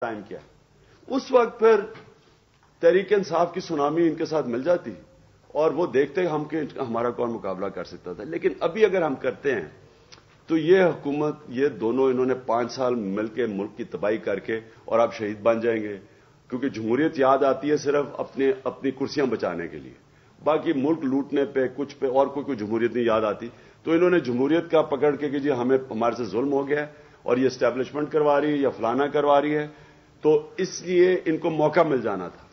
Time کیا اس وقت پھر تحریک انصاف کی سونامی ان کے ساتھ مل جاتی اور وہ دیکھتے ہم کہ ہمارا کون مقابلہ کر سکتا تھا. لیکن ابھی اگر ہم کرتے ہیں تو یہ حکومت یہ دونوں انہوں نے 5 سال مل کے ملک کی تباہی کر کے اور آپ شہید بن جائیں گے, کیونکہ جمہوریت یاد آتی ہے صرف اپنی کرسیاں بچانے کے لیے, باقی ملک لوٹنے پہ کچھ پہ اور کوئی جمہوریت نہیں یاد آتی. تو انہوں نے جمہوریت کا پکڑ کے کہ جی ہمارے سے ظلم ہو گیا ہے اور یہ اسٹیبلشمنٹ کروا رہی ہے یا فلانا کروا رہی ہے, تو اس لیے ان کو موقع مل جانا تھا.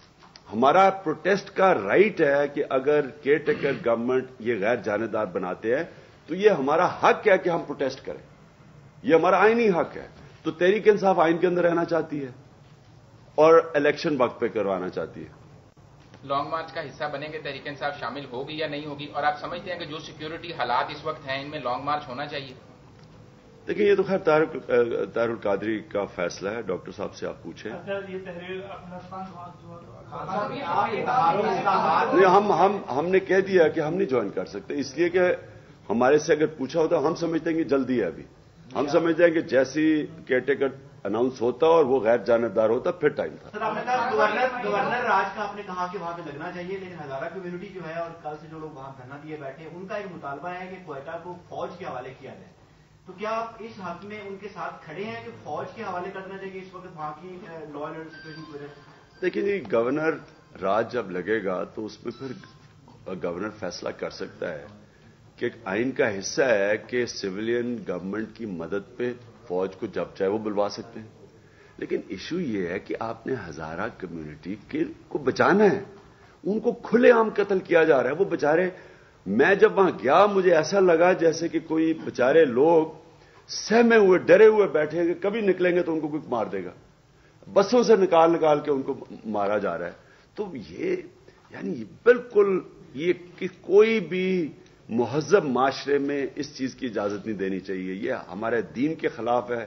ہمارا پروٹیسٹ کا رائٹ ہے کہ اگر کیئر ٹیکر گورنمنٹ یہ غیر جانبدار بناتے ہیں تو یہ ہمارا حق ہے کہ ہم پروٹیسٹ کریں, یہ ہمارا آئینی حق ہے. تو تحریک انصاف آئین کے اندر رہنا چاہتی ہے اور الیکشن وقت پہ کروانا چاہتی ہے. لانگ مارچ کا حصہ بنیں گے تحریک انصاف شامل ہوگی یا نہیں ہوگی, اور آپ سمجھتے ہیں کہ جو سیکیورٹی حالات اس وقت ہیں ان میں لانگ مارچ ہونا چاہیے؟ دیکھیں یہ تو خیر طاہر القادری کا فیصلہ ہے, ڈاکٹر صاحب سے آپ پوچھیں. ہم نے کہہ دیا کہ ہم نہیں جوائن کر سکتے, اس لیے کہ ہمارے سے اگر پوچھا ہوتا ہم سمجھتے ہیں کہ جلدی ہے ابھی. ہم سمجھتے ہیں کہ جیسی کیئر ٹیکر اناؤنس ہوتا اور وہ غیر جانبدار ہوتا پھر ٹائم تھا. سر آپ نے کہا گورنر راج کا آپ نے کہا کہ وہاں پہ لگنا چاہیے, لیکن ہزارہ کمیونٹی جو ہے اور کل سے جو لوگ وہاں دھرنا دیے بیٹھے ان کا ایک مطالبہ ہے کہ کوئٹہ کو فوج کے حوالے کیا جائے. تو کیا آپ اس حق میں ان کے ساتھ کھڑے ہیں کہ فوج کے حوالے کرنا چاہیے اس وقت وہاں کی لا اینڈ آرڈر سچویشن کی وجہ سے؟ دیکھیں جی گورنر راج جب لگے گا تو اس میں پھر گورنر فیصلہ کر سکتا ہے کہ ایک آئین کا حصہ ہے کہ سویلین گورنمنٹ کی مدد پہ فوج کو جب چاہے وہ بلوا سکتے ہیں. لیکن ایشو یہ ہے کہ آپ نے ہزارہ کمیونٹی کو بچانا ہے, ان کو کھلے عام قتل کیا جا رہا ہے. وہ بےچارے, میں جب وہاں گیا مجھے ایسا لگا جیسے کہ کوئی بےچارے لوگ سہمے ہوئے ڈرے ہوئے بیٹھے ہیں کہ کبھی نکلیں گے تو ان کو کوئی مار دے گا. بسوں سے نکال کے ان کو مارا جا رہا ہے. تو یہ یعنی بالکل یہ کہ کوئی بھی مہذب معاشرے میں اس چیز کی اجازت نہیں دینی چاہیے. یہ ہمارے دین کے خلاف ہے,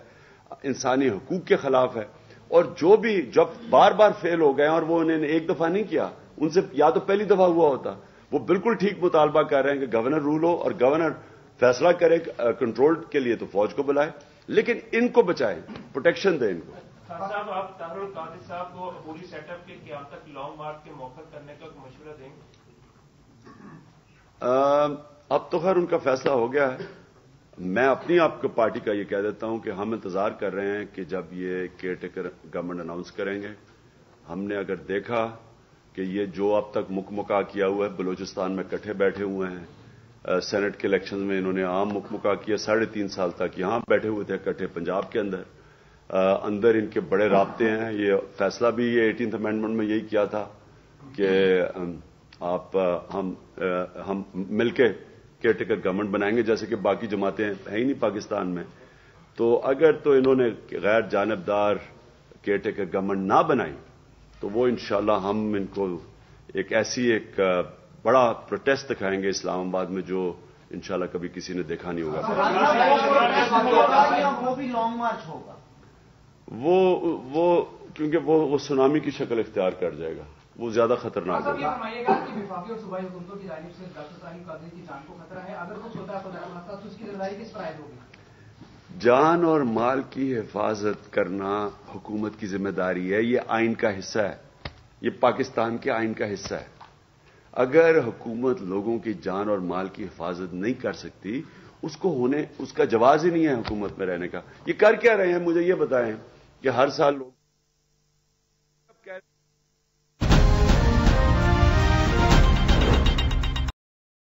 انسانی حقوق کے خلاف ہے. اور جو بھی جب بار بار فیل ہو گئے اور وہ انہوں نے ایک دفعہ نہیں کیا, ان سے یا تو پہلی دفعہ ہوا ہوتا. وہ بالکل ٹھیک مطالبہ کر رہے ہیں کہ گورنر رول ہو اور گورنر فیصلہ کرے کنٹرول کے لیے تو فوج کو بلائے, لیکن ان کو بچائیں, پروٹیکشن دیں ان کو. صاحب آپ طاہر القادری صاحب کو پوری سیٹ اپ کے قیام تک لانگ مارچ کے موقع کرنے کا مشورہ دیں گے؟ اب تو خیر ان کا فیصلہ ہو گیا ہے. میں اپنی آپ کو پارٹی کا یہ کہہ دیتا ہوں کہ ہم انتظار کر رہے ہیں کہ جب یہ کیئر ٹیکر گورنمنٹ اناؤنس کریں گے. ہم نے اگر دیکھا کہ یہ جو اب تک مکمکا کیا ہوا ہے, بلوچستان میں کٹھے بیٹھے ہوئے ہیں, سینٹ کے الیکشن میں انہوں نے عام مکمکا کیا, 3.5 سال تک یہاں بیٹھے ہوئے تھے کٹھے پنجاب کے اندر ان کے بڑے رابطے ہیں. یہ فیصلہ بھی یہ 18th امینڈمنٹ میں یہی کیا تھا کہ ہم مل کے کیئر ٹیکر گورنمنٹ بنائیں گے, جیسے کہ باقی جماعتیں ہیں ہی نہیں پاکستان میں. تو اگر تو انہوں نے غیر جانبدار کیئر ٹیکر گورنمنٹ نہ بنائی تو وہ انشاءاللہ ہم ان کو ایک بڑا پروٹیسٹ دکھائیں گے اسلام آباد میں, جو انشاءاللہ کبھی کسی نے دیکھا نہیں ہوگا. وہ بھی لانگ مارچ ہوگا, وہ کیونکہ وہ سونامی کی شکل اختیار کر جائے گا, وہ زیادہ خطرناک ہوگا. وفاقی اور صوبائی حکومتوں کی جانب سے ڈاکٹر طاہر القادری کی جان کو خطرہ ہے, اگر کچھ ہوتا ہے تو اس کی ذمہ داری کس پر عائد ہوگی؟ جان اور مال کی حفاظت کرنا حکومت کی ذمہ داری ہے. یہ آئین کا حصہ ہے, یہ پاکستان کے آئین کا حصہ ہے. اگر حکومت لوگوں کی جان اور مال کی حفاظت نہیں کر سکتی, اس کا جواز ہی نہیں ہے حکومت میں رہنے کا. یہ کر کیا رہے ہیں مجھے یہ بتائیں کہ ہر سال لوگ